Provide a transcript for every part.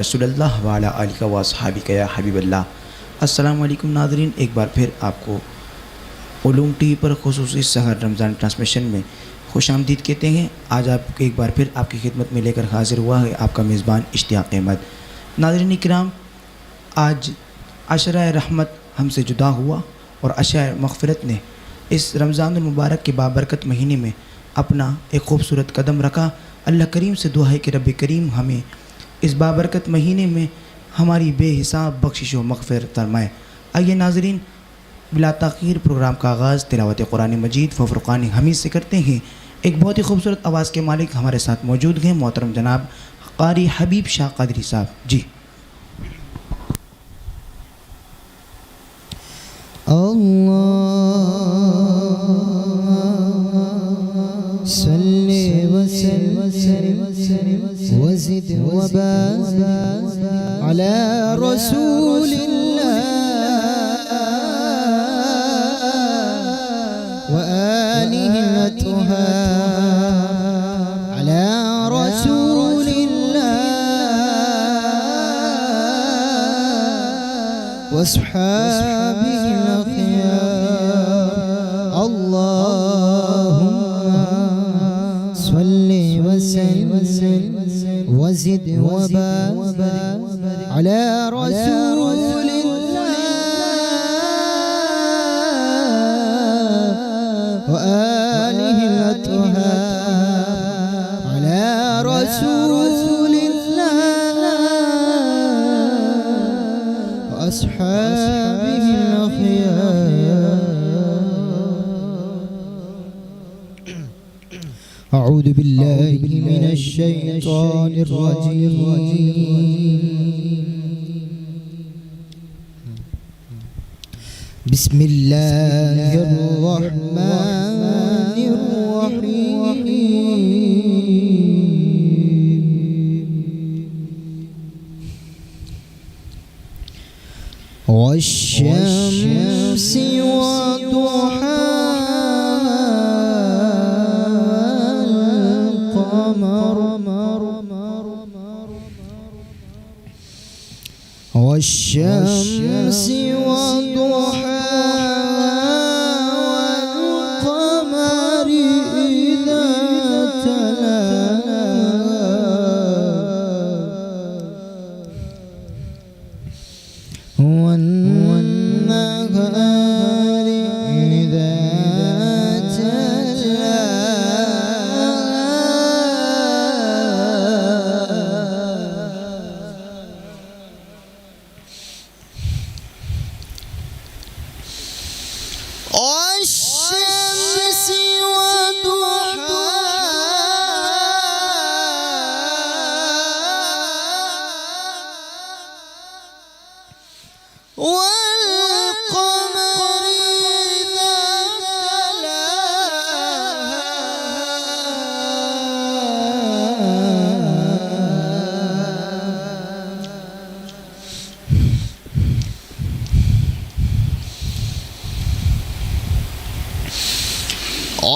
رسول اللہ وعلی آلہ و اصحابہ یا حبیب اللہ۔ السلام علیکم ناظرین، ایک بار پھر آپ کو علوم ٹی وی پر خصوصی سحر رمضان ٹرانسمیشن میں خوش آمدید کہتے ہیں۔ آج آپ ایک بار پھر آپ کی خدمت میں لے کر حاضر ہوا ہے آپ کا میزبان اشتیاق احمد۔ ناظرین کرام، آج عشرہ رحمت ہم سے جدا ہوا اور عشرہ مغفرت نے اس رمضان المبارک کے بابرکت مہینے میں اپنا ایک خوبصورت قدم رکھا۔ اللہ کریم سے دعا ہے کہ رب کریم ہمیں اس بابرکت مہینے میں ہماری بے حساب بخشش و مغفرت فرمائے۔ آئیے ناظرین، بلا تاخیر پروگرام کا آغاز تلاوت قرآن مجید و فرقان حمید سے کرتے ہیں۔ ایک بہت ہی خوبصورت آواز کے مالک ہمارے ساتھ موجود ہیں، محترم جناب قاری حبیب شاہ قادری صاحب جی۔ صلی وسلم وزد وبارك على رسول الله وآله الأطهار على رسول الله وأصحابه الأخيار اللهم صل وسلم وزد وبارك على رسول الله وآله الأطهار على رسول الله وأصحابه الأخيار أعوذ بالله من الشيطان الرجيم بسم الله الرحمن الرحيم والشمس والشمس وضحاها والقمر إذا تلاها والنهار إذا والشمس وضحاها والقمر إذا تلاها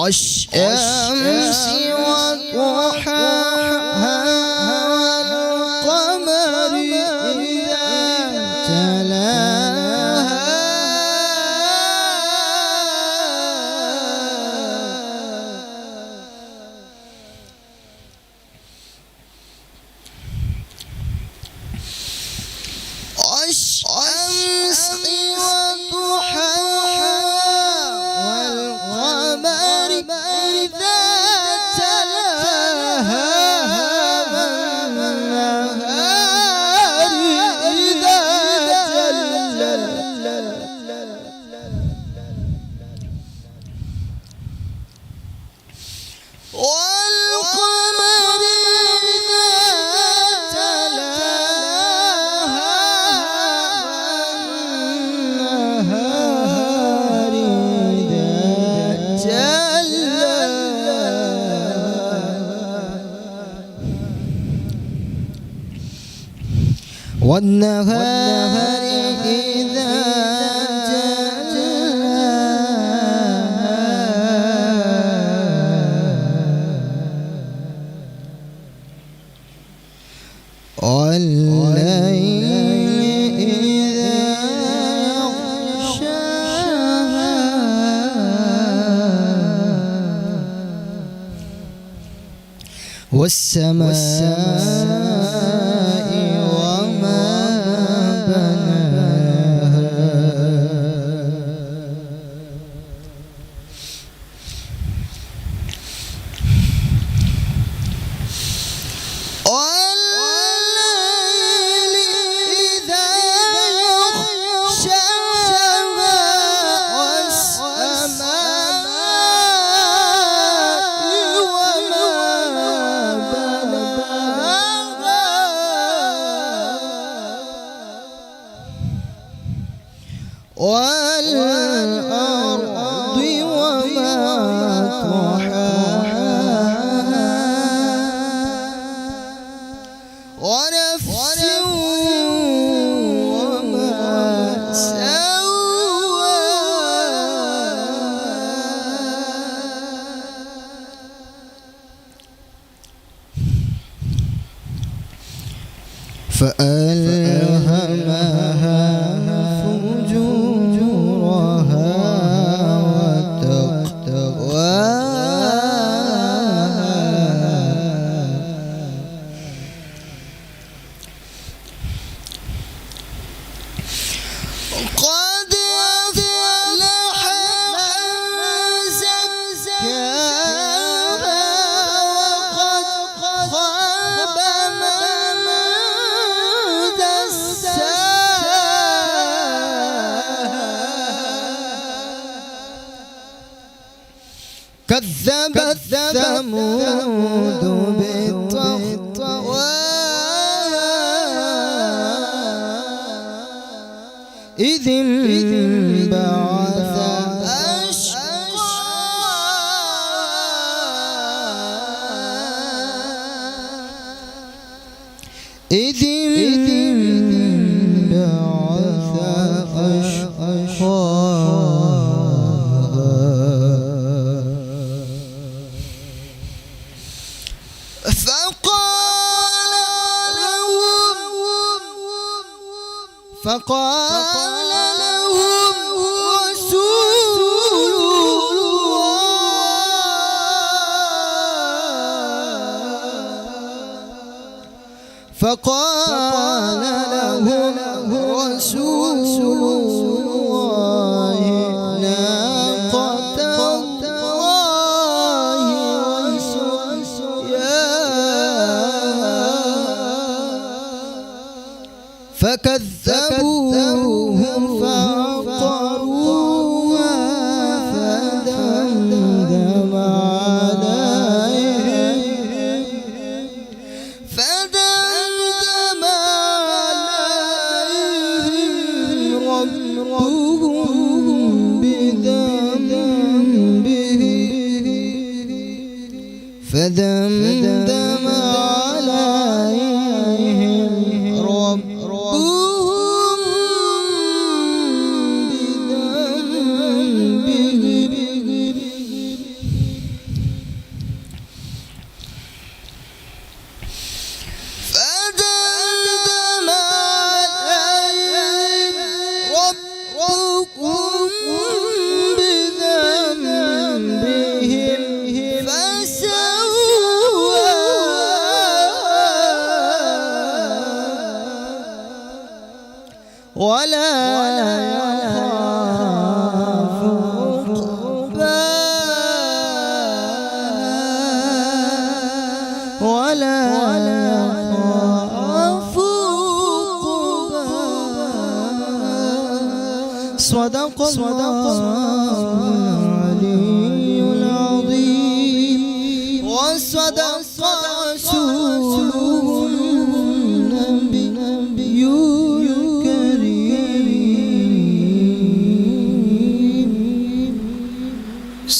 والشمس وضحاها والقمر إذا تلاها والشمس وضحاها والقمر إذا تلاها والنهار إذا جلاها والقمر إذا تلاها والنهار إذا جلاها والنهار إذا جلاها والسماء وما والليل إذا يغشاها والسماء وما بناها والأرض وما طحاها ونفس وما سواها فألهمها فجورها وتقواها قد أفلح من زكاها وقد خاب من دساها كذبت ثمود بالطغواها إذ انبعث أشقاها إذ انبعث أشقاها فقال لهم رسول الله فقال لهم رسول الله ناقة الله وسقياها فكذبوهم فعقروها فدمدم عليهم ربهم بذنبهم فدمدم عليهم ربهم فدمدم عليهم ربكم بذنبهم فسواها ولا يخاف عقباها ولا يخاف عقباها صدق الله العلي العظيم وصدق رسوله النبي الكريم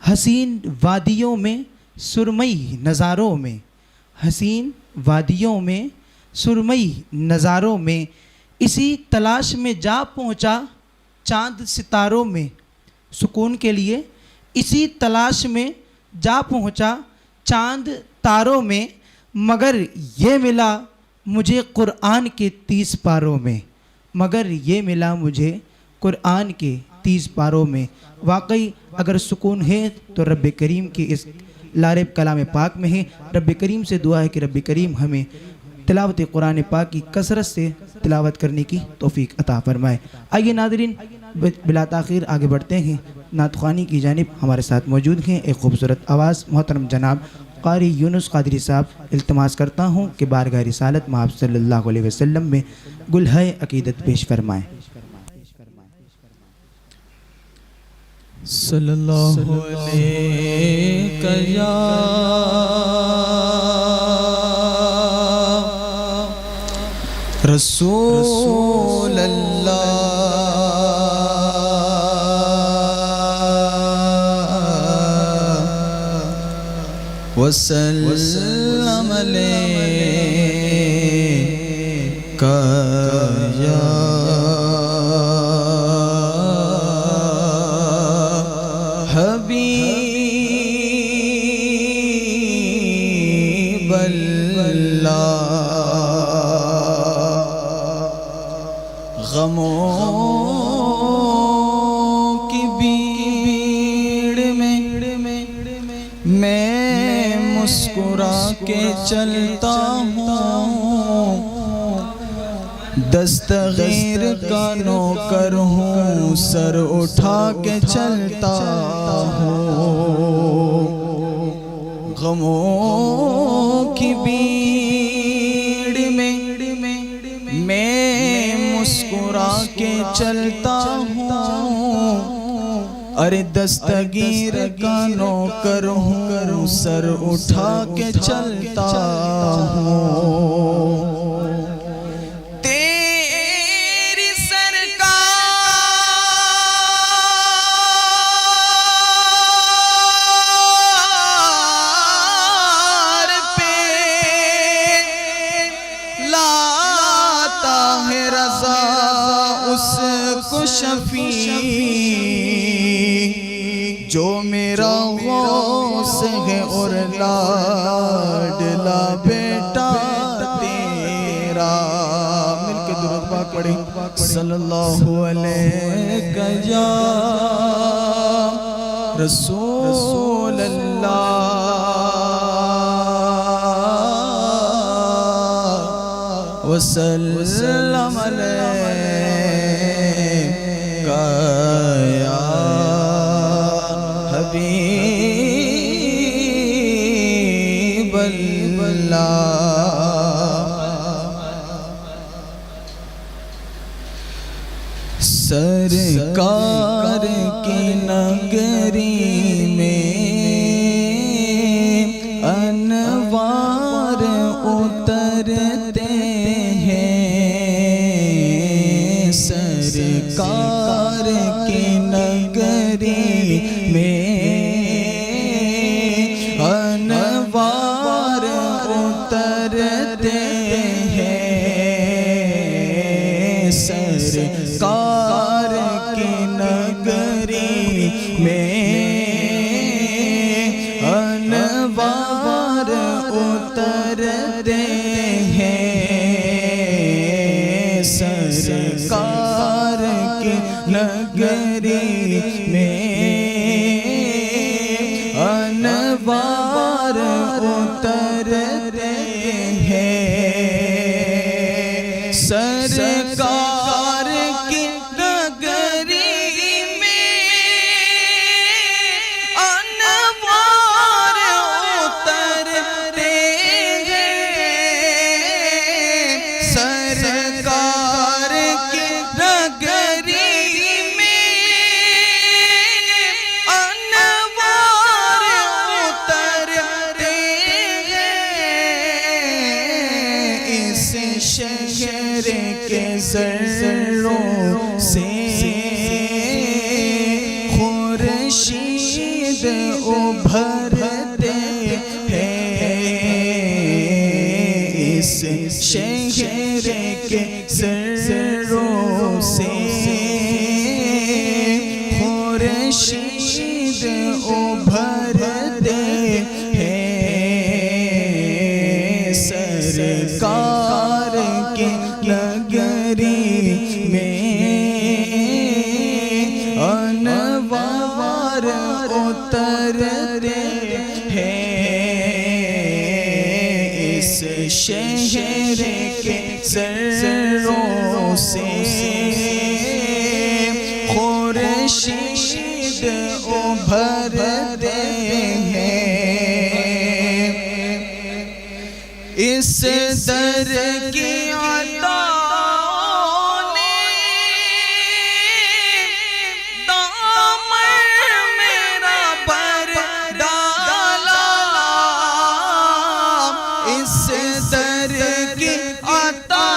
حسین وادیوں میں سرمئی نظاروں میں، حسین وادیوں میں سرمئی نظاروں میں، اسی تلاش میں جا پہنچا چاند ستاروں میں، سکون کے لیے اسی تلاش میں جا پہنچا چاند تاروں میں، مگر یہ ملا مجھے قرآن کے 30 پاروں میں، مگر یہ ملا مجھے قرآن کے 30 پاروں میں۔ واقعی اگر سکون ہے تو رب کریم کی اس لارب کلام پاک میں ہے۔ رب کریم سے دعا ہے کہ رب کریم ہمیں تلاوت قرآن پاک کی کثرت سے تلاوت کرنے کی توفیق عطا فرمائے۔ آئیے ناظرین بلا تاخیر آگے بڑھتے ہیں، نعت خوانی کی جانب ہمارے ساتھ موجود ہیں ایک خوبصورت آواز محترم جناب قاری یونس قادری صاحب۔ التماس کرتا ہوں کہ بارگاہ رسالت مآب صلی اللہ علیہ وسلم میں گلہائے عقیدت پیش فرمائیں۔ صلی اللہ علیہ یا رسول اللہ وسلم علیک یا حبیب اللہ۔ غموں کی بھیڑ میں میں مسکرا کے چلتا ہوں، دستگیر کا نوکر ہوں، سر اٹھا کے چلتا ہوں۔ غموں کی بھیڑ میں میں مسکرا کے چلتا ہوں، ارے دستگیر کا نوکر ہوں، سر اٹھا کے چلتا ہوں۔ تیری سرکار پہ لاتا ہے رضا اس کو شفیع، جو میرا غوث ہے اور لاڈلا بیٹا تیرا۔ مل کے درود پاک پڑھیں، صلی اللہ علیہ یا رسول اللہ وسلم علیک یا حبیب اللہ۔ سرکار کی نگری میں انوار اترتے ہیں، سرکار کی نگری میں انوار اترتے ہیں، سرکار کی نگری میں انوار اترتے ہیں، سرکار کی نگری میں انوار اترتے ہیں، سرکار کی نگری میں انوار اترتے ہیں، سرکار کی نگری میں انوار اترتے ہیں، اس شہر کے ذروں سے خورشید سرکار کی نگری میں انوار اترتے ہیں، اس شہر کے سروں سے خورشید ابھرتے ہیں، اس در کی عطا نے دامن میرا بھر ڈالا، اس در کی عطا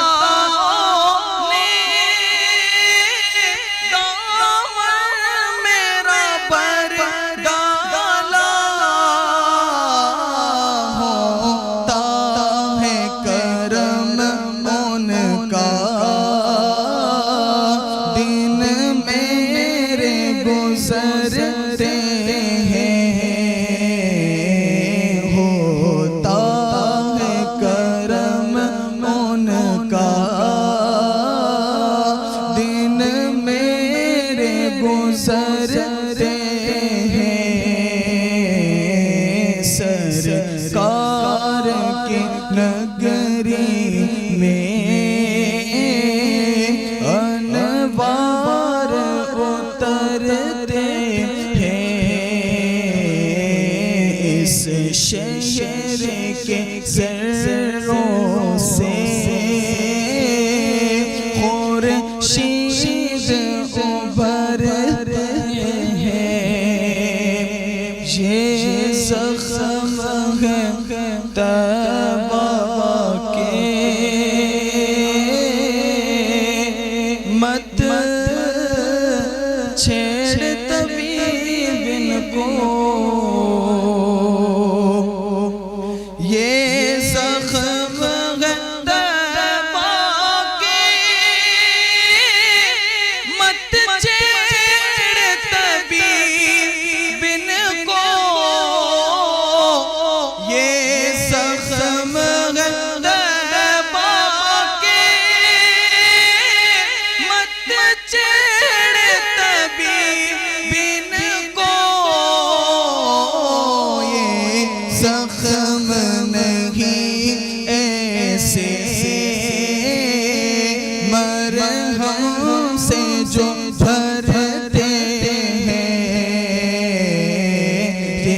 نے دامن میرا بھر ڈالا، ہوتا ہے کرم ان کا دن میرے گزرتے ہیں، ہوتا ہے کرم ان کا دن میرے گزرتے ہیں، سرکار کی نگری میں انوار اترتے ہیں، اس شہر کے سروں سے خورشید ابھرتے ہیں، یہ زخم ہے طیبہ کے، مت چھیڑ طبیب ان کو، یہ زخم ہے طیبہ کے، مت چھیڑ طبیب ان کو، یہ زخم ہے طیبہ کے، مت چھیڑ طبیب ان کو، یہ زخم نہیں ایسے مرہم سے جو بھرتے ہیں، یہ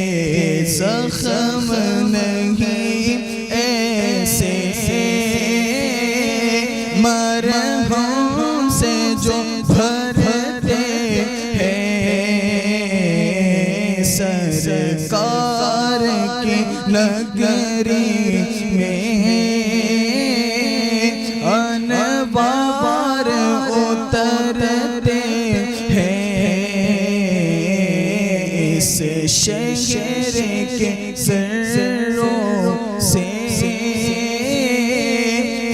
زخم نہیں ایسے مرہم سے جو بھرتے ہیں، سرکار کی نگری میں انوار اترتے ہیں، اس شہر کے سروں سے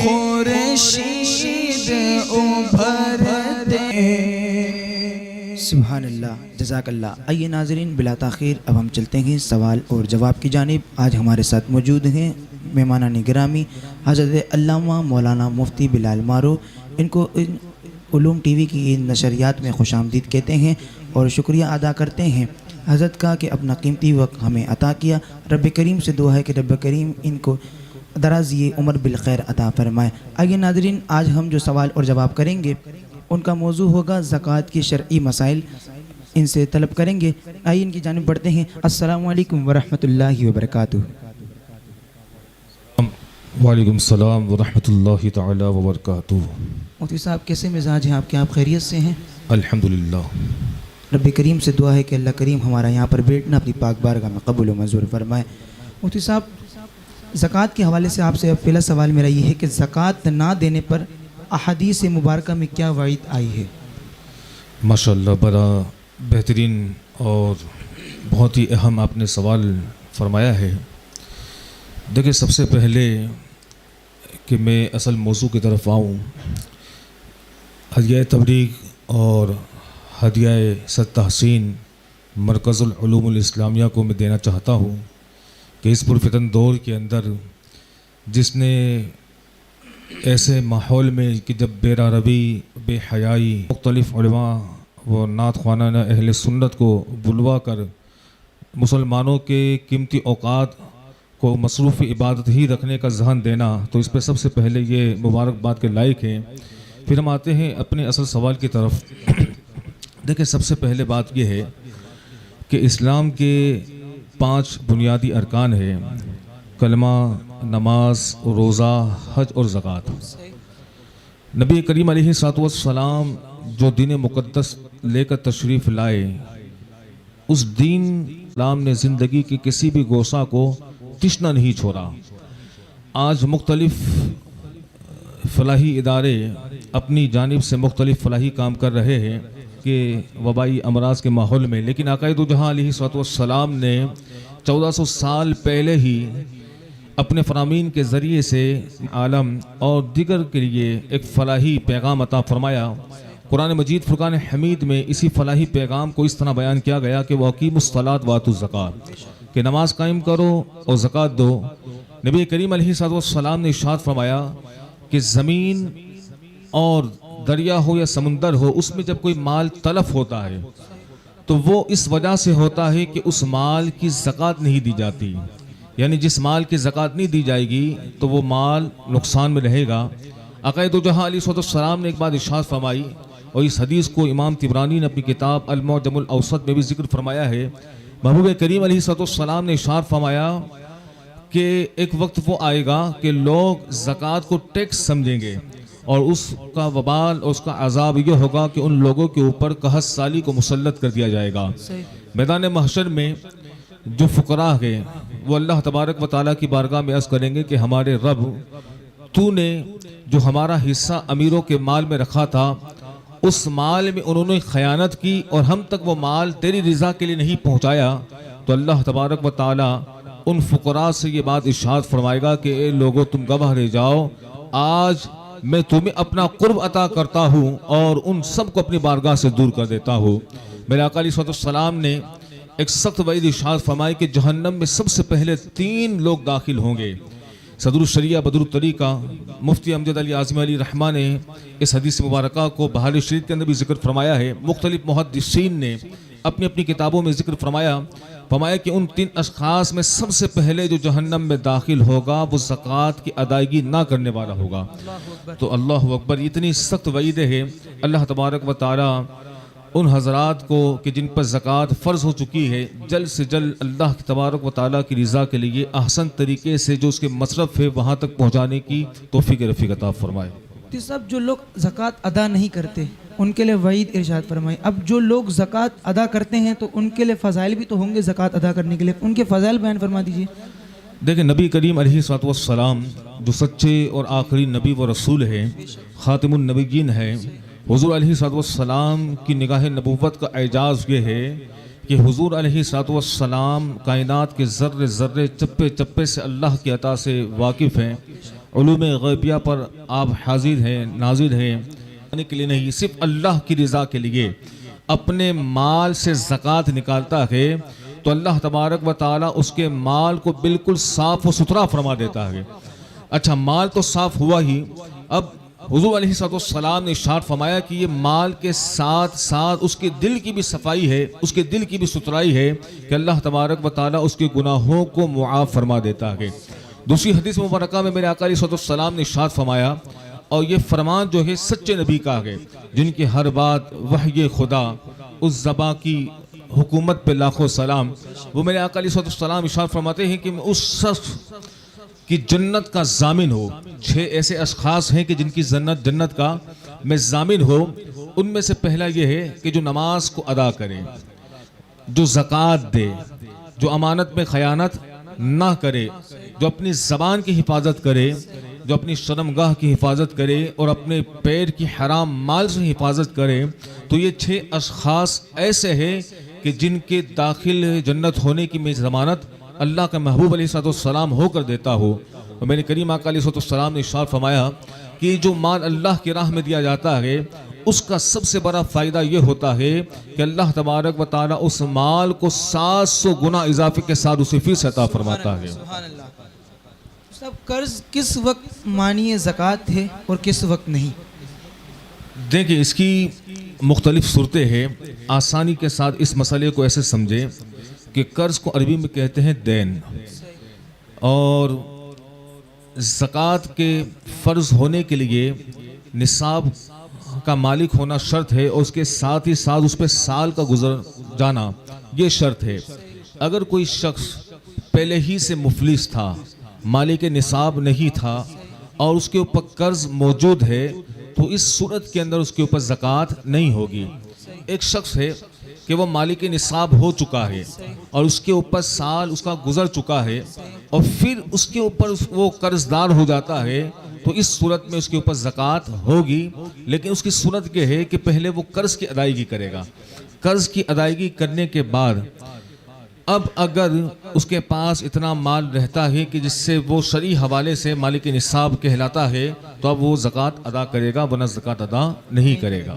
خورشید ابھرتے ہیں۔ سبحان اللہ، جزاک اللہ۔ آئیے ناظرین، بلا تاخیر اب ہم چلتے ہیں سوال اور جواب کی جانب۔ آج ہمارے ساتھ موجود ہیں مہمانان گرامی حضرت علامہ مولانا مفتی بلال مارو، ان کو علوم ٹی وی کی ان نشریات میں خوش آمدید کہتے ہیں اور شکریہ ادا کرتے ہیں حضرت کا کہ اپنا قیمتی وقت ہمیں عطا کیا۔ رب کریم سے دعا ہے کہ رب کریم ان کو درازی عمر بالخیر عطا فرمائے۔ آئیے ناظرین، آج ہم جو سوال اور جواب کریں گے ان کا موضوع ہوگا زکوٰۃ کی شرعی مسائل، ان سے طلب کریں گے۔ آئیے ان کی جانب بڑھتے ہیں۔ السلام علیکم ورحمۃ اللہ وبرکاتہ۔ وعلیکم السلام ورحمۃ اللہ تعالی وبرکاتہ۔ مفتی صاحب کیسے مزاج ہیں آپ کے؟ آپ خیریت سے ہیں؟ الحمدللہ۔ رب کریم سے دعا ہے کہ اللہ کریم ہمارا یہاں پر بیٹھنا اپنی پاک بارگاہ میں قبول و منظور فرمائے۔ مفتی صاحب، زکوٰۃ کے حوالے سے آپ سے پہلا سوال میرا یہ ہے کہ زکوٰۃ نہ دینے پر احادیث مبارکہ میں کیا وعید آئی ہے؟ ماشاءاللہ، بڑا بہترین اور بہت ہی اہم آپ نے سوال فرمایا ہے۔ دیکھیں، سب سے پہلے کہ میں اصل موضوع کی طرف آؤں، ہدیہ تبلیغ اور ہدیہ صد تحسین مرکز العلوم الاسلامیہ کو میں دینا چاہتا ہوں کہ اس پرفتن دور کے اندر جس نے ایسے ماحول میں کہ جب بیرا روی بے حیائی مختلف علماء و نعت خوانان اہل سنت کو بلوا کر مسلمانوں کے قیمتی اوقات کو مصروف عبادت ہی رکھنے کا ذہن دینا، تو اس پہ سب سے پہلے یہ مبارکباد کے لائق ہیں۔ پھر ہم آتے ہیں اپنے اصل سوال کی طرف۔ دیکھیں، سب سے پہلے بات یہ ہے کہ اسلام کے 5 بنیادی ارکان ہیں: کلمہ، نماز، روزہ، حج اور زکوٰۃ۔ نبی کریم علیہ الصلوۃ والسلام جو دین مقدس لے کر تشریف لائے، اس دین اسلام نے زندگی کے کسی بھی گوشہ کو تشنہ نہیں چھوڑا۔ آج مختلف فلاحی ادارے اپنی جانب سے مختلف فلاحی کام کر رہے ہیں کہ وبائی امراض کے ماحول میں، لیکن آقائے دو جہاں علیہ الصلوۃ والسلام نے 1400 سال پہلے ہی اپنے فرامین کے ذریعے سے عالم اور دیگر کے لیے ایک فلاحی پیغام عطا فرمایا۔ قرآن مجید فرقان حمید میں اسی فلاحی پیغام کو اس طرح بیان کیا گیا کہ وَأَقِیمُوا الصَّلَاةَ وَآتُوا الزَّکَاةَ، کہ نماز قائم کرو اور زکوٰۃ دو۔ نبی کریم علیہ الصلوۃ والسلام نے ارشاد فرمایا کہ زمین اور دریا ہو یا سمندر ہو، اس میں جب کوئی مال تلف ہوتا ہے تو وہ اس وجہ سے ہوتا ہے کہ اس مال کی زکوٰۃ نہیں دی جاتی، یعنی جس مال کی زکوٰۃ نہیں دی جائے گی تو وہ مال نقصان میں رہے گا۔ آقا دو جہاں علیہ السلام نے ایک بات ارشاد فرمائی، اور اس حدیث کو امام طبرانی نے اپنی کتاب المعجم الاوسط میں بھی ذکر فرمایا ہے۔ محبوب کریم علیہ السلام نے ارشاد فرمایا کہ ایک وقت وہ آئے گا کہ لوگ زکوٰۃ کو ٹیکس سمجھیں گے، اور اس کا وبال اور اس کا عذاب یہ ہوگا کہ ان لوگوں کے اوپر قحط سالی کو مسلط کر دیا جائے گا۔ میدان محشر میں جو فقراء ہیں وہ اللہ تبارک و تعالیٰ کی بارگاہ میں عرض کریں گے کہ ہمارے رب، تو نے جو ہمارا حصہ امیروں کے مال میں رکھا تھا، اس مال میں انہوں نے خیانت کی اور ہم تک وہ مال تیری رضا کے لیے نہیں پہنچایا، تو اللہ تبارک و تعالیٰ ان فقراء سے یہ بات ارشاد فرمائے گا کہ اے لوگوں، تم گواہ رہ جاؤ، آج میں تمہیں اپنا قرب عطا کرتا ہوں اور ان سب کو اپنی بارگاہ سے دور کر دیتا ہوں۔ میرے آقا علیہ السلام نے ایک سخت وعید ارشاد فرمائی کہ جہنم میں سب سے پہلے 3 لوگ داخل ہوں گے۔ صدر الشریعہ بدر الطریقہ مفتی امجد علی اعظمی علی رحمٰن نے اس حدیث مبارکہ کو بہار شریف کے اندر بھی ذکر فرمایا ہے۔ مختلف محدثین نے اپنی اپنی کتابوں میں ذکر فرمایا کہ ان 3 اشخاص میں سب سے پہلے جو جہنم میں داخل ہوگا وہ زکوٰۃ کی ادائیگی نہ کرنے والا ہوگا۔ تو اللہ اکبر، اتنی سخت وعید ہے۔ اللہ تبارک و تعالیٰ ان حضرات کو کہ جن پر زکوٰۃ فرض ہو چکی ہے، جلد سے جلد اللہ تبارک و تعالیٰ کی رضا کے لیے احسن طریقے سے جو اس کے مصرف ہے وہاں تک پہنچانے کی توفیق رفیق عطا فرمائے۔ تو سب جو لوگ زکوٰۃ ادا نہیں کرتے ان کے لیے وعید ارشاد فرمائے۔ اب جو لوگ زکوٰۃ ادا کرتے ہیں تو ان کے لیے فضائل بھی تو ہوں گے زکوٰۃ ادا کرنے کے لیے، ان کے فضائل بیان فرما دیجیے۔ دیکھیں، نبی کریم علیہ الصلوۃ والسلام جو سچے اور آخری نبی و رسول ہیں، خاتم النبیین ہیں، حضور علیہ الصلوۃ والسلام کی نگاہ نبوت کا اعجاز یہ ہے کہ حضور علیہ الصلوۃ والسلام کائنات کے ذرے ذرے چپے چپے سے اللہ کی عطا سے واقف ہیں۔ علوم غیبیہ پر آپ حاضر ہیں، ناظر ہیں، کے لیے نہیں، صرف اللہ کی رضا کے لیے اپنے مال سے زکوٰۃ نکالتا ہے تو اللہ تبارک و تعالیٰ اس کے مال کو بالکل صاف و ستھرا فرما دیتا ہے۔ اچھا، مال تو صاف ہوا ہی، اب حضور علیہ السلام نے ارشاد فرمایا کہ یہ مال کے ساتھ ساتھ اس کے دل کی بھی صفائی ہے، اس کے دل کی بھی ستھرائی ہے کہ اللہ تبارک و تعالیٰ اس کے گناہوں کو معاف فرما دیتا ہے۔ دوسری حدیث مبارکہ میں میرے آقا علیہ السلام نے ارشاد فرمایا، اور یہ فرمان جو ہے سچے نبی کا ہے جن کی ہر بات وحی خدا، اس زباں کی حکومت پہ لاکھوں سلام، وہ میرے آقا علیہ السلام ارشاد فرماتے ہیں کہ میں اس شخص کی جنت کا ضامن ہو۔ 6 ایسے اشخاص ہیں کہ جن کی جنت کا میں ضامن ہو۔ ان میں سے پہلا یہ ہے کہ جو نماز کو ادا کرے، جو زکوٰۃ دے، جو امانت میں خیانت نہ کرے، جو اپنی زبان کی حفاظت کرے، جو اپنی شرمگاہ کی حفاظت کرے اور اپنے پیر کی حرام مال سے حفاظت کرے، تو یہ 6 اشخاص ایسے ہیں کہ جن کے داخل جنت ہونے کی میں ضمانت اللہ کا محبوب علیہ السلام ہو کر دیتا ہو۔ اور میرے کریم آقا علیہ السلام نے ارشاد فرمایا کہ جو مال اللہ کی راہ میں دیا جاتا ہے اس کا سب سے بڑا فائدہ یہ ہوتا ہے کہ اللہ تبارک و تعالیٰ اس مال کو 700 گنا اضافے کے ساتھ اسے فیس عطا فرماتا ہے۔ سب قرض کس وقت مانی زکوٰۃ ہے اور کس وقت نہیں؟ دیکھیں اس کی مختلف صورتیں ہیں. آسانی کے ساتھ اس مسئلے کو ایسے سمجھیں کہ قرض کو عربی میں کہتے ہیں دین، اور زکوٰۃ کے فرض ہونے کے لیے نصاب کا مالک ہونا شرط ہے، اور اس کے ساتھ ہی ساتھ اس پہ سال کا گزر جانا یہ شرط ہے. اگر کوئی شخص پہلے ہی سے مفلس تھا، مالک نصاب نہیں تھا، اور اس کے اوپر قرض موجود ہے، تو اس صورت کے اندر اس کے اوپر زکوٰۃ نہیں ہوگی. ایک شخص ہے کہ وہ مالک نصاب ہو چکا ہے اور اس کے اوپر سال اس کا گزر چکا ہے، اور پھر اس کے اوپر وہ قرض دار ہو جاتا ہے، تو اس صورت میں اس کے اوپر زکوٰۃ ہوگی. لیکن اس کی صورت یہ ہے کہ پہلے وہ قرض کی ادائیگی کرے گا. قرض کی ادائیگی کرنے کے بعد اب اگر اس کے پاس اتنا مال رہتا ہے کہ جس سے وہ شرعی حوالے سے مالک نصاب کہلاتا ہے، تو اب وہ زکوٰۃ ادا کرے گا، ورنہ زکوٰۃ ادا نہیں کرے گا.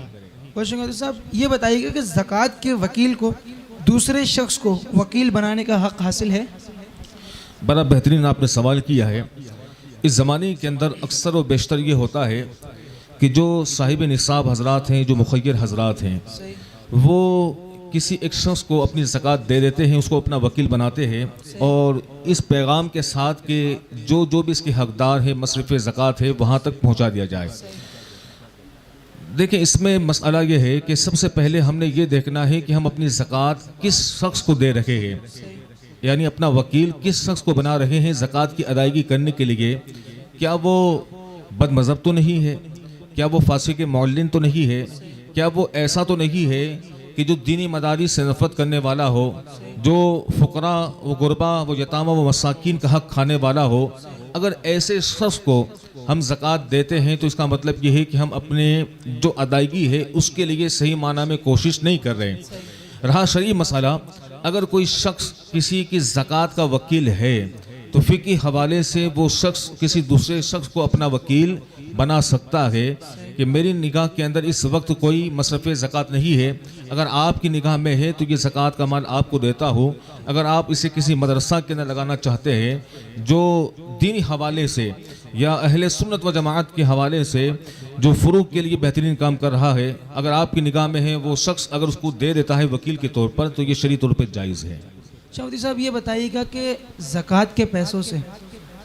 بہت شکریہ صاحب. یہ بتائیے گا کہ زکوٰۃ کے وکیل کو دوسرے شخص کو وکیل بنانے کا حق حاصل ہے؟ بڑا بہترین آپ نے سوال کیا ہے. اس زمانے کے اندر اکثر و بیشتر یہ ہوتا ہے کہ جو صاحب نصاب حضرات ہیں، جو مخیر حضرات ہیں، وہ کسی ایک شخص کو اپنی زکوٰۃ دے دیتے ہیں، اس کو اپنا وکیل بناتے ہیں، اور اس پیغام کے ساتھ کہ جو بھی اس کے حقدار ہے مصرف زکوٰۃ ہے وہاں تک پہنچا دیا جائے. دیکھیں اس میں مسئلہ یہ ہے کہ سب سے پہلے ہم نے یہ دیکھنا ہے کہ ہم اپنی زکوٰۃ کس شخص کو دے رہے ہیں، یعنی اپنا وکیل کس شخص کو بنا رہے ہیں زکوٰۃ کی ادائیگی کرنے کے لیے. کیا وہ بد مذہب تو نہیں ہے؟ کیا وہ فاسق معلن تو نہیں ہے؟ کیا وہ ایسا تو نہیں ہے کہ جو دینی مدارس سے نفرت کرنے والا ہو، جو فقراء و غربا و یتامہ و مساکین کا حق کھانے والا ہو؟ اگر ایسے شخص کو ہم زکوٰۃ دیتے ہیں تو اس کا مطلب یہ ہے کہ ہم اپنے جو ادائیگی ہے اس کے لیے صحیح معنی میں کوشش نہیں کر رہے. رہا شرعی مسئلہ، اگر کوئی شخص کسی کی زکوٰۃ کا وکیل ہے تو فقہی حوالے سے وہ شخص کسی دوسرے شخص کو اپنا وکیل بنا سکتا ہے کہ میری نگاہ کے اندر اس وقت کوئی مصرف زکوٰۃ نہیں ہے، اگر آپ کی نگاہ میں ہے تو یہ زکوٰۃ کا مال آپ کو دیتا ہوں. اگر آپ اسے کسی مدرسہ کے اندر لگانا چاہتے ہیں جو دینی حوالے سے یا اہل سنت و جماعت کے حوالے سے جو فروغ کے لیے بہترین کام کر رہا ہے، اگر آپ کی نگاہ میں ہے وہ شخص اگر اس کو دے دیتا ہے وکیل کے طور پر، تو یہ شرعی طور پہ جائز ہے. شاہودی صاحب یہ بتائیے گا کہ زکوٰۃ کے پیسوں سے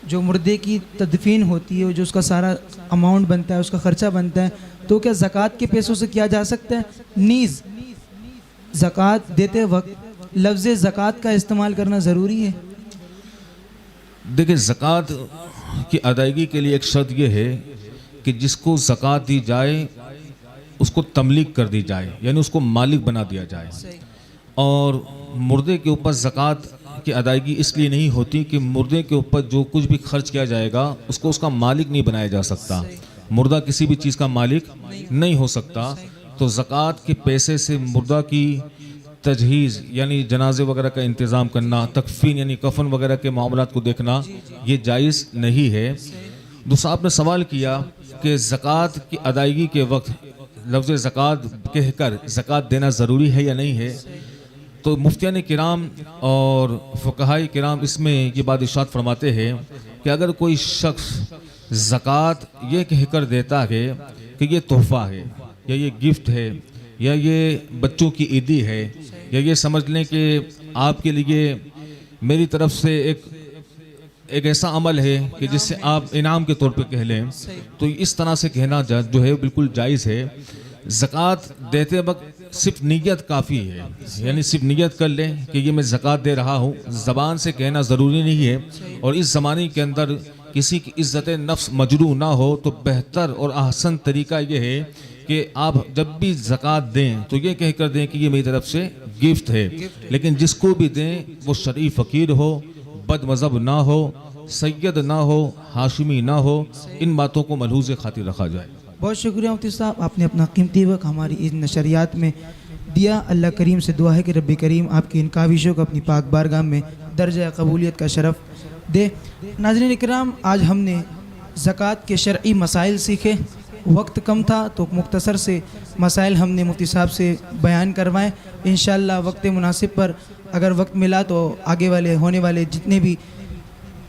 جو مردے کی تدفین ہوتی ہے، جو اس کا سارا اماؤنٹ بنتا ہے، اس کا خرچہ بنتا ہے، تو کیا زکوٰۃ کے پیسوں سے کیا جا سکتا ہے؟ نیز زکوٰۃ دیتے وقت لفظ زکوٰۃ کا استعمال کرنا ضروری ہے؟ دیکھیں زکوٰۃ کی ادائیگی کے لیے ایک شرط یہ ہے کہ جس کو زکوٰۃ دی جائے اس کو تملیک کر دی جائے، یعنی اس کو مالک بنا دیا جائے. اور مردے کے اوپر زکوٰۃ کی ادائیگی اس لیے نہیں ہوتی کہ مردے کے اوپر جو کچھ بھی خرچ کیا جائے گا اس کو اس کا مالک نہیں بنایا جا سکتا. مردہ کسی بھی چیز کا مالک نہیں ہو سکتا. تو زکوٰۃ کے پیسے سے مردہ کی تجہیز یعنی جنازے وغیرہ کا انتظام کرنا، تکفین یعنی کفن وغیرہ کے معاملات کو دیکھنا یہ جائز نہیں ہے. دوسرا آپ نے سوال کیا کہ زکوٰۃ کی ادائیگی کے وقت لفظ زکوٰۃ کہہ کر زکوٰۃ دینا ضروری ہے یا نہیں ہے. تو مفتیان کرام اور فقہاء کرام اس میں یہ بات ارشاد فرماتے ہیں کہ اگر کوئی شخص زکوٰۃ یہ کہہ کر دیتا ہے کہ یہ تحفہ ہے یا یہ گفٹ ہے یا یہ بچوں کی عیدی ہے یا یہ سمجھ لیں کہ آپ کے لیے میری طرف سے ایک ایسا عمل ہے کہ جس سے آپ انعام کے طور پہ کہہ لیں، تو اس طرح سے کہنا جو ہے بالکل جائز ہے. زکوٰۃ دیتے وقت صرف نیت کافی ہے، یعنی صرف نیت کر لیں کہ یہ میں زکوٰۃ دے رہا ہوں، زبان سے کہنا ضروری نہیں ہے. اور اس زمانے کے اندر کسی کی عزت نفس مجروح نہ ہو تو بہتر اور احسن طریقہ یہ ہے کہ آپ جب بھی زکوٰۃ دیں تو یہ کہہ کر دیں کہ یہ میری طرف سے گفٹ ہے. لیکن جس کو بھی دیں وہ شرعی فقیر ہو، بد مذہب نہ ہو، سید نہ ہو، ہاشمی نہ ہو، ان باتوں کو ملحوظ خاطر رکھا جائے. بہت شکریہ مفتی صاحب، آپ نے اپنا قیمتی وقت ہماری ان نشریات میں دیا. اللہ کریم سے دعا ہے کہ رب کریم آپ کی ان کاوشوں کو اپنی پاک بارگاہ میں درجہ قبولیت کا شرف دے. ناظرین اکرام، آج ہم نے زکوٰۃ کے شرعی مسائل سیکھے. وقت کم تھا تو مختصر سے مسائل ہم نے مفتی صاحب سے بیان کروائے. انشاءاللہ وقت مناسب پر اگر وقت ملا تو آگے والے ہونے والے جتنے بھی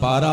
12,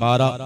12,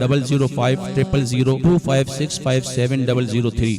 005000256570003,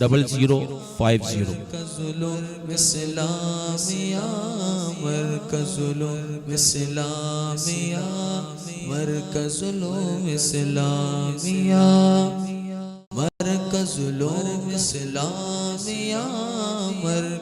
0050।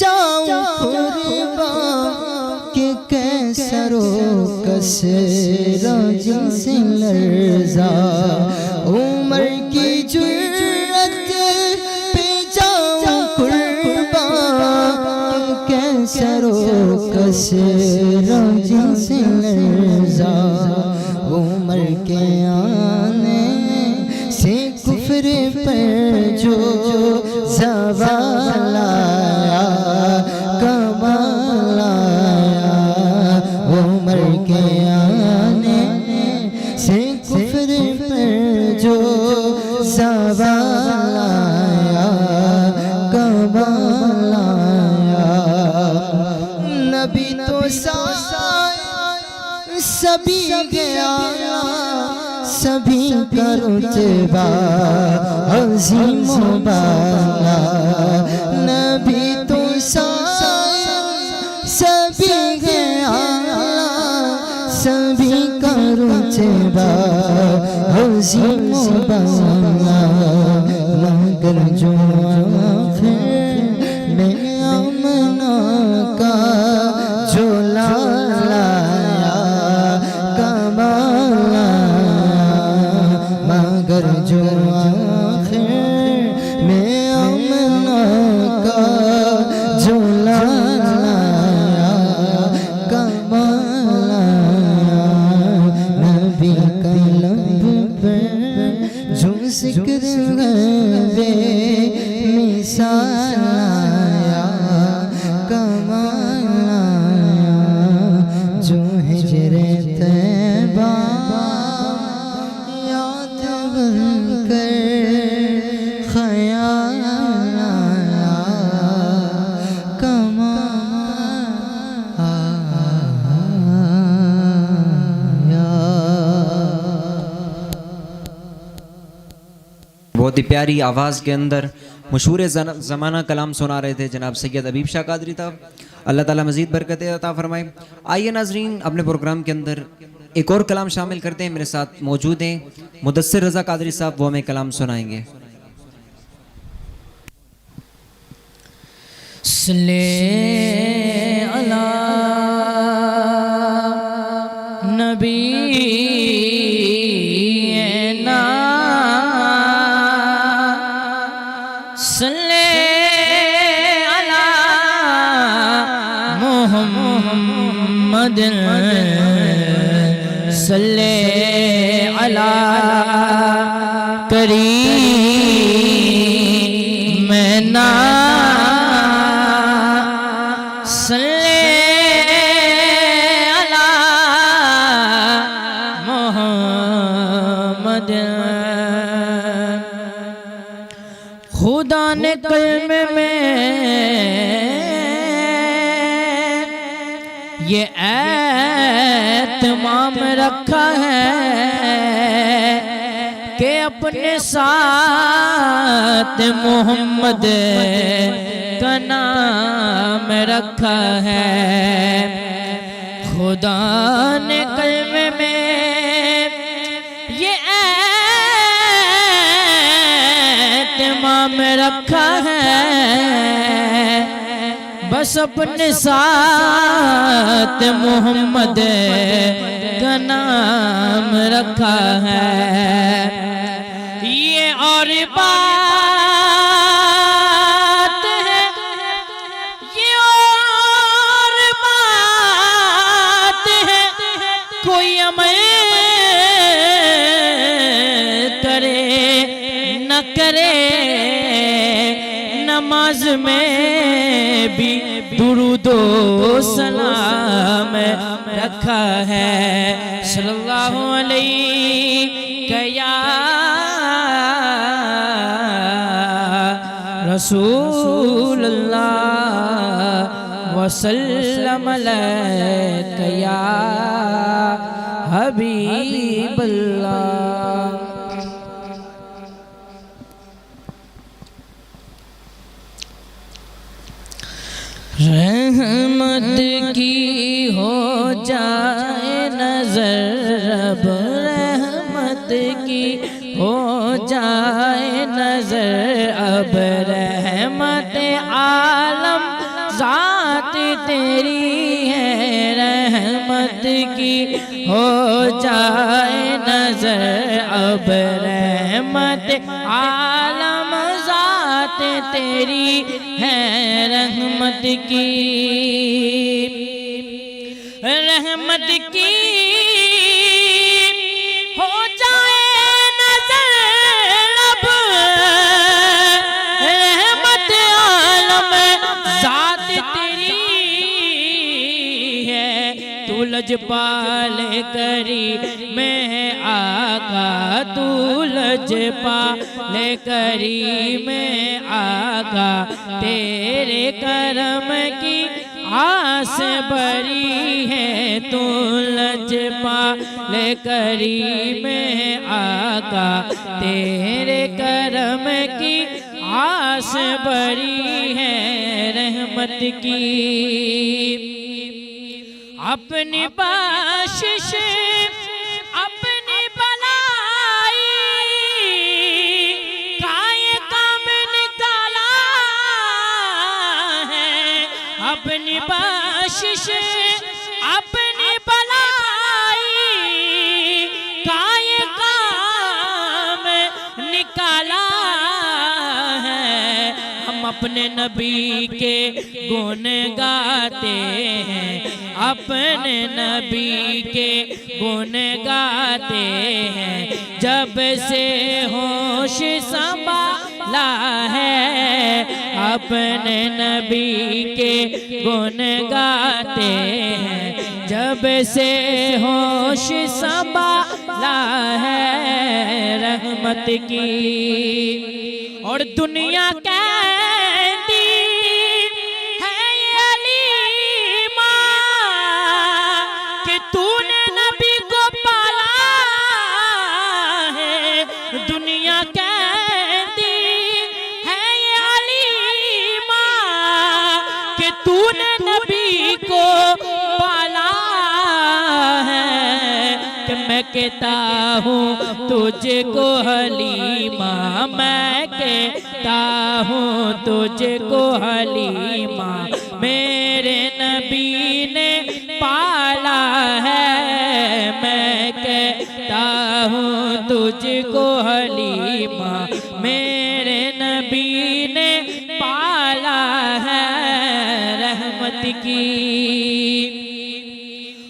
جاؤں قربان کہ کیسر و کسرا جن سے لرزا عمر کی جرت پہ جاؤں قربان کہ کیسر و کسرا جن سے لرزا عمر کے آنے سے کفر پر جو زوال آیا کمال آیا عمر کے آنے سے کفر پر جو زوال آیا کمال آیا نبی تو سبھی گیا سبھی کا رتبہ عظیم و بالا نبی تو سبھی گیا سبھی کا رتبہ عظیم و بالا مگر جو آخر میں آمنہ کا جو لایا کمال مگر جو آخر میں آمنہ کا جو لایا کمال نبی کا لب پر جو ذکر بے مثال آیا کمال جو ہجر طیبہ یاد بن کر خیال آیا کمال آیا بہت ہی پیاری آواز کے اندر مشہور زمانہ کلام سنا رہے تھے جناب سید حبیب شاہ قادری صاحب. اللہ تعالیٰ مزید برکتیں عطا فرمائے. آئیے ناظرین اپنے پروگرام کے اندر ایک اور کلام شامل کرتے ہیں. میرے ساتھ موجود ہیں مدثر رضا قادری صاحب, وہ ہمیں کلام سنائیں گے. صلی علی نبی صلی علی محمد صلی علی کریم نا صلی علی محمد. خدا نے قلب میں یہ اہتمام رکھا ہے کہ اپنے ساتھ محمد کا نام رکھا ہے. خدا نے قلب میں یہ اہتمام رکھا ہے بس اپنے ساتھ محمد کا نام رکھا ہے. یہ اور بات ہے یہ اور بات ہے کوئی عمل کرے نہ کرے نماز میں بھی درود و سلام رکھا ہے. صلی اللہ علیہ یا رسول اللہ وسلم علیک یا حبیب اللہ. رحمت کی ہو جائے نظر اب رحمت کی ہو جائے نظر اب رحمت عالم تیری ہے رحمت کی ہو جائے نظر اب رحمت عالم ذات تیری ہے رحمت کی رحمت کی ہو جائے نظر اب رحمت عالم ذات تیری ہے تو لجپال کریم آقا تو لجپال کریم آقا تیرے کرم کی آس بری ہے تو لجپال کریم آقا تیرے کرم کی آس بری ہے رحمت کی اپنی بخشش اپنی بلائی کائے کام نکالا ہے اپنی بخشش اپنی بلائی کائے کام نکالا ہے ہم اپنے نبی کے گن گاتے ہیں اپنے نبی کے گن گاتے ہیں جب سے ہوش سنبھالا ہے اپنے نبی کے گن گاتے ہیں جب سے ہوش سنبھالا ہے رحمت کی اور دنیا کہتی ہے یہ علیمہ کہ تو نے نبی کو پالا ہے دنیا کہتی ہے یہ علیمہ کہ تو نے نبی کو پالا ہے کہ میں کہتا ہوں تجھ کو حلیمہ میں کہتا ہوں تجھ کو حلیمہ میرے نبی نے پالا ہے میں کہتا ہوں تجھ کو حلیمہ میرے نبی نے پالا ہے رحمت کی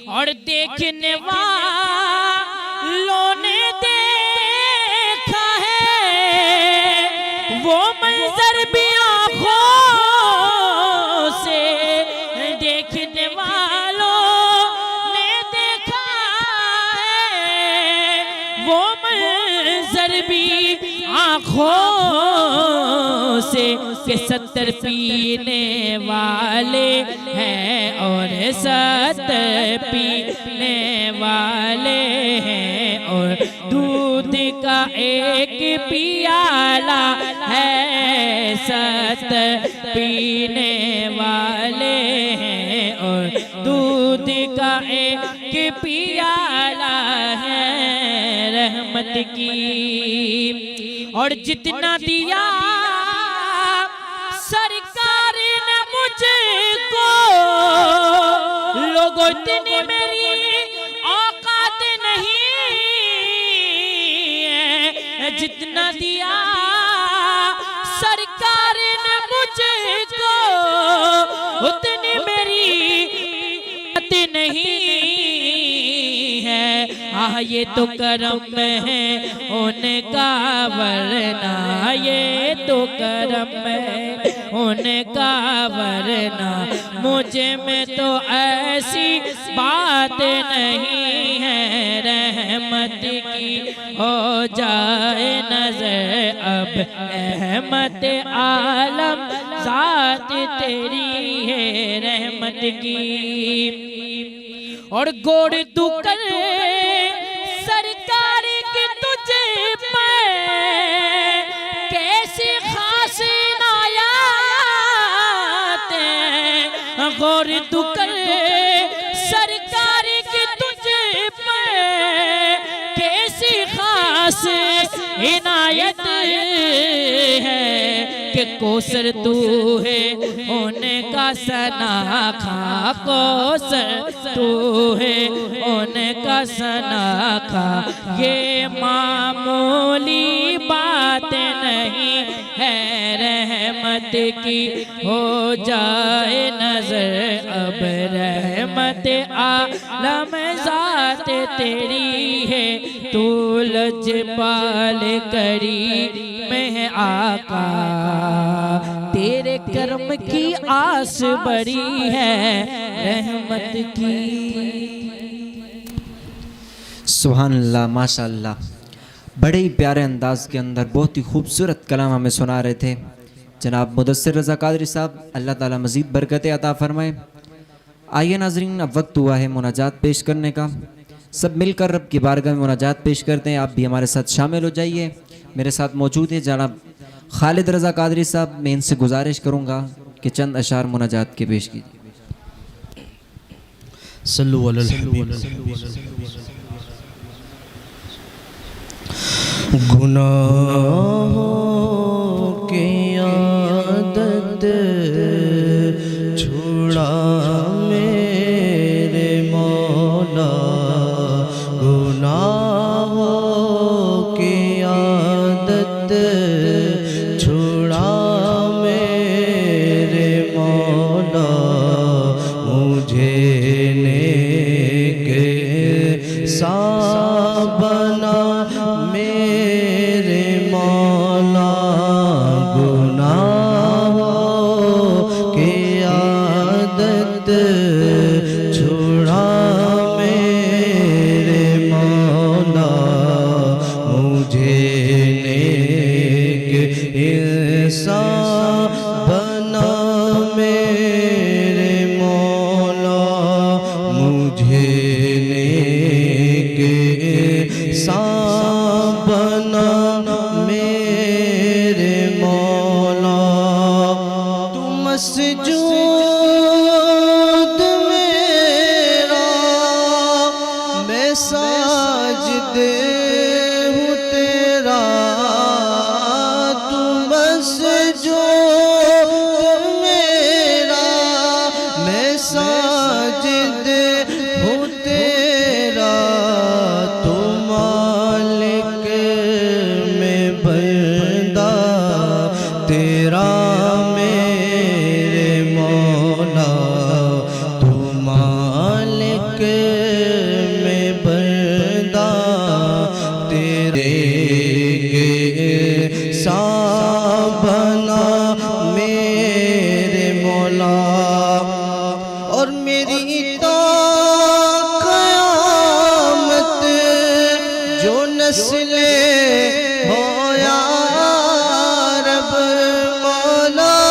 اور دیکھنے والوں نے دیکھا ہے وہ منظر بھی آنکھوں سے دیکھنے والوں نے دیکھا ہے وہ منظر بھی آنکھوں سے کہ 70 پینے والے ہیں اور 70 پینے والے ہیں اور دودھ کا ایک پیالہ ہے 70 پینے والے ہیں اور دودھ کا ایک پیالہ ہے رحمت کی اور جتنا دیا سرکار نے مجھ کو لوگوں اتنی میری اوقات نہیں ہے جتنا دیا سرکار نے مجھ کو اتنی میری اوقات نہیں ہے یہ تو کرم ہے ان کا ورنہ یہ تو کرم ہے ان کا ورنہ مجھے میں تو ایسی بات نہیں ہے رحمت کی ہو جائے نظر اب رحمت عالم ذات تیری ہے رحمت کی اور گوڑ تو کر سرکار کی تجھے پہ کیسی خاص عنایات ہیں غور تو کر سرکار کی تجھے پہ کیسی خاص عنایت ہے کہ کوثر تو ہے ان کا سناخا، کوثر تو ہے ان کا سناخا، یہ معمولی بات نہیں ہے، رحمت کی ہو جائے نظر اب، رحمت عالم ذات تیری ہے، تو لجپال کریم ہے آقا، تیرے کرم کی آس بڑی ہے رحمت کی۔ سبحان اللہ، ماشاء اللہ، بڑے ہی پیارے انداز کے اندر بہت ہی خوبصورت کلام ہمیں سنا رہے تھے جناب مدثر رضا قادری صاحب، اللہ تعالیٰ مزید برکتیں عطا فرمائے۔ آئیے ناظرین، اب وقت ہوا ہے مناجات پیش کرنے کا، سب مل کر رب کی بارگاہ میں مناجات پیش کرتے ہیں، آپ بھی ہمارے ساتھ شامل ہو جائیے۔ میرے ساتھ موجود ہے جناب خالد رضا قادری صاحب، میں ان سے گزارش کروں گا کہ چند اشعار مناجات کے پیش کیجیے۔ صلو علی الحبیب۔ گناہوں کی عادت چھڑا میرے مولا، گناہوں کی عادت چھڑا میرے مولا، مجھے نیک انسان بنا میرے مولا، گناہوں کی عادت چھڑا میرے مولا، مجھے نیک انسان بنا میرے مولا، مجھے نیک انسان بنا میرے مولا، تو مسجود